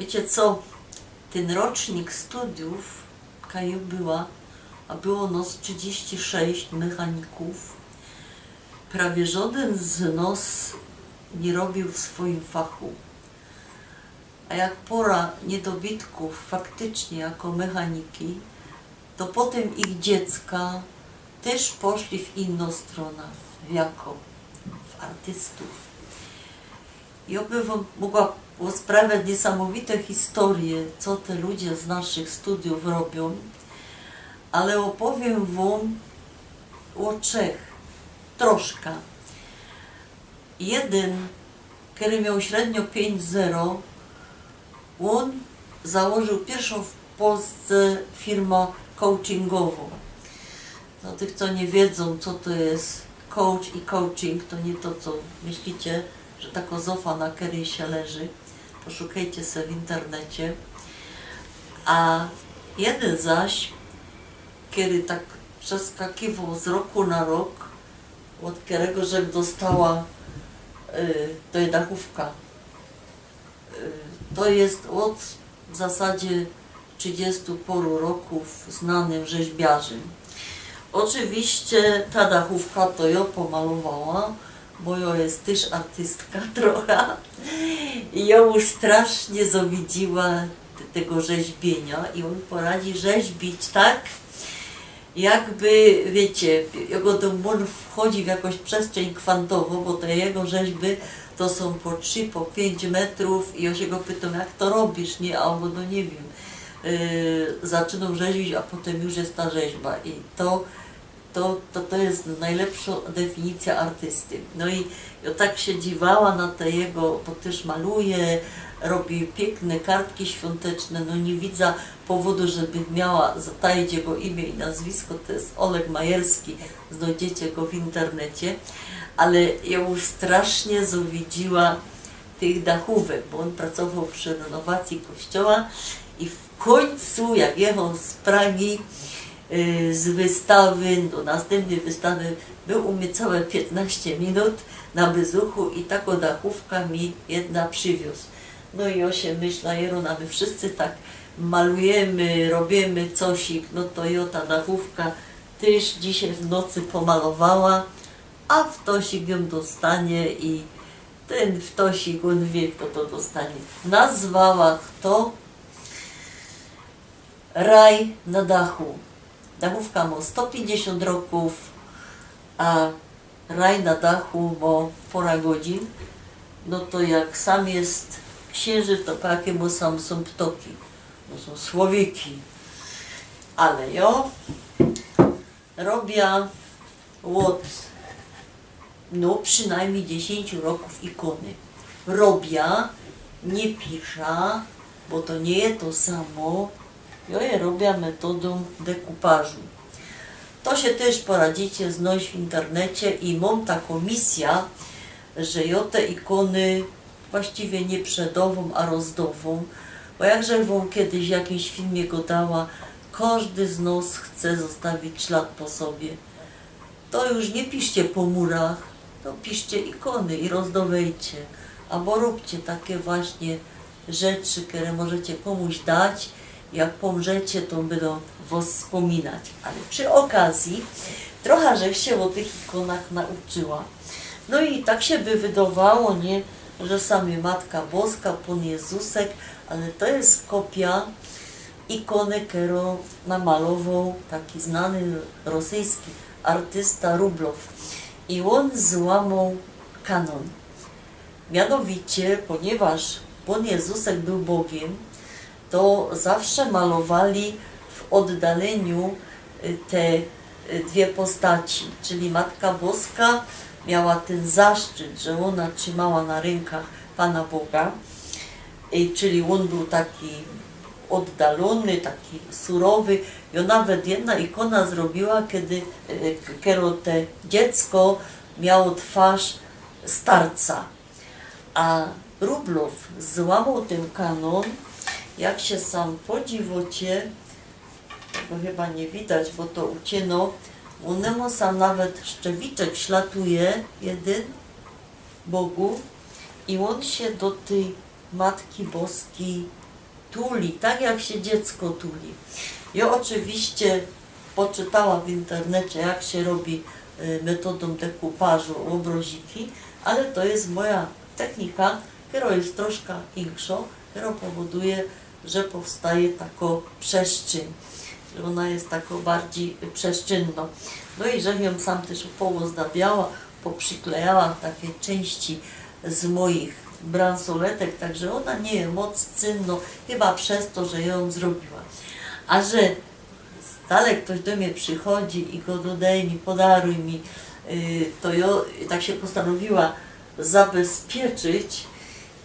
Wiecie co, ten rocznik studiów KU a było nas 36 mechaników. Prawie żaden z nas nie robił w swoim fachu. A jak pora niedobitków faktycznie jako mechaniki, to potem ich dziecka też poszli w inną stronę, w artystów. I oby wam mogła sprawiać niesamowite historie, co te ludzie z naszych studiów robią, ale opowiem wam o trzech, troszkę. Jeden, który miał średnio 5,0, on założył pierwszą w Polsce firmę coachingową. Dla tych, co nie wiedzą, co to jest coach i coaching, to nie to, co myślicie, że ta kozofa na której się leży. Poszukajcie sobie w internecie. A jeden zaś, który tak przeskakiwał z roku na rok, od którego żem dostała to jest dachówka. To jest od w zasadzie 30 paru roków znanym rzeźbiarzem. Oczywiście ta dachówka to ja pomalowała, bo ja jest też artystka trochę i ja już strasznie zawidziła tego rzeźbienia i on poradzi rzeźbić tak, jakby, wiecie, jego demon wchodzi w jakąś przestrzeń kwantową, bo te jego rzeźby to są po 3, po 5 metrów i ja się go pytam, jak to robisz, nie, albo no nie wiem, zaczynam rzeźbić, a potem już jest ta rzeźba i to jest najlepsza definicja artysty. No i ja tak się dziwała na te jego, bo też maluje, robi piękne kartki świąteczne, no nie widzę powodu, żeby miała zataić jego imię i nazwisko, to jest Oleg Majerski, znajdziecie go w internecie, ale ja już strasznie zawiedziła tych dachówek, bo on pracował przy renowacji kościoła i w końcu, jak jechał z Pragi, z wystawy do następnej wystawy był u mnie całe 15 minut na bezuchu i taką dachówka mi jedna przywiózł. No i ja się myślę, Jerona, my wszyscy tak malujemy, robimy cosik, no to ja ta dachówka też dzisiaj w nocy pomalowała, a wtosik ją dostanie i ten wtosik, on wie, kto to dostanie. Nazwała to Raj na dachu. Dachówka ma 150 roków, a raj na dachu ma pora godzin. No to jak sam jest księżyc, to po jakiemu sam są ptoki. To są słowiki. Ale ja robię od no przynajmniej 10 roków ikony. Robię, nie piszę, bo to nie jest to samo. Ja je robię metodą dekupażu. To się też poradzicie znaleźć w internecie i mam taką misję, że ja te ikony właściwie nie przedową, a rozdową, bo jakże wam kiedyś w jakimś filmie go dała, każdy z nas chce zostawić ślad po sobie. To już nie piszcie po murach, to piszcie ikony i rozdawajcie, albo róbcie takie właśnie rzeczy, które możecie komuś dać. Jak pomrzecie, to będą was wspominać. Ale przy okazji trochę żech się o tych ikonach nauczyła. No i tak się by wydawało, nie, że sami Matka Boska, Pan Jezusek, ale to jest kopia ikony, którą namalował taki znany rosyjski artysta Rublow. I on złamał kanon. Mianowicie, ponieważ Pan Jezusek był Bogiem, to zawsze malowali w oddaleniu te dwie postaci, czyli Matka Boska miała ten zaszczyt, że ona trzymała na rękach Pana Boga, czyli on był taki oddalony, taki surowy i nawet jedna ikona zrobiła, kiedy te dziecko miało twarz starca, a Rublow złamał ten kanon. Jak się sam podziwocie, tego chyba nie widać, bo to ucięno, onemu sam nawet szczewiczek ślatuje jeden Bogu i on się do tej Matki Boskiej tuli, tak jak się dziecko tuli. Ja oczywiście poczytałam w internecie, jak się robi metodą dekupażu obroziki, ale to jest moja technika, która jest troszkę inksza, która powoduje, że powstaje taka przestrzeń, że ona jest taka bardziej przestrzenna. No i że ją sam też poozdabiała, poprzyklejała takie części z moich bransoletek, także ona nie jest moc cynna, chyba przez to, że ją zrobiła. A że stale ktoś do mnie przychodzi i go dodaj mi, podaruj mi, to ja tak się postanowiła zabezpieczyć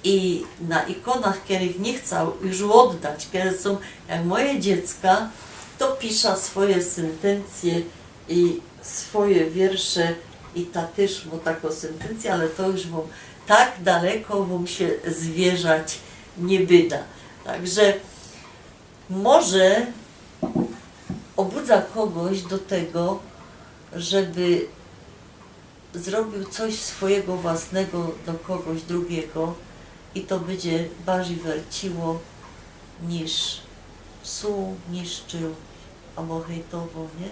i na ikonach, których nie chcę już oddać, które są jak moje dziecka, to piszę swoje sentencje i swoje wiersze i ta też mam taką sentencję, ale to już mam tak daleko wam się zwierzać nie byda. Także może obudza kogoś do tego, żeby zrobił coś swojego własnego do kogoś drugiego i to będzie bardziej werciło niż psuł, niszczył albo hejtował, nie?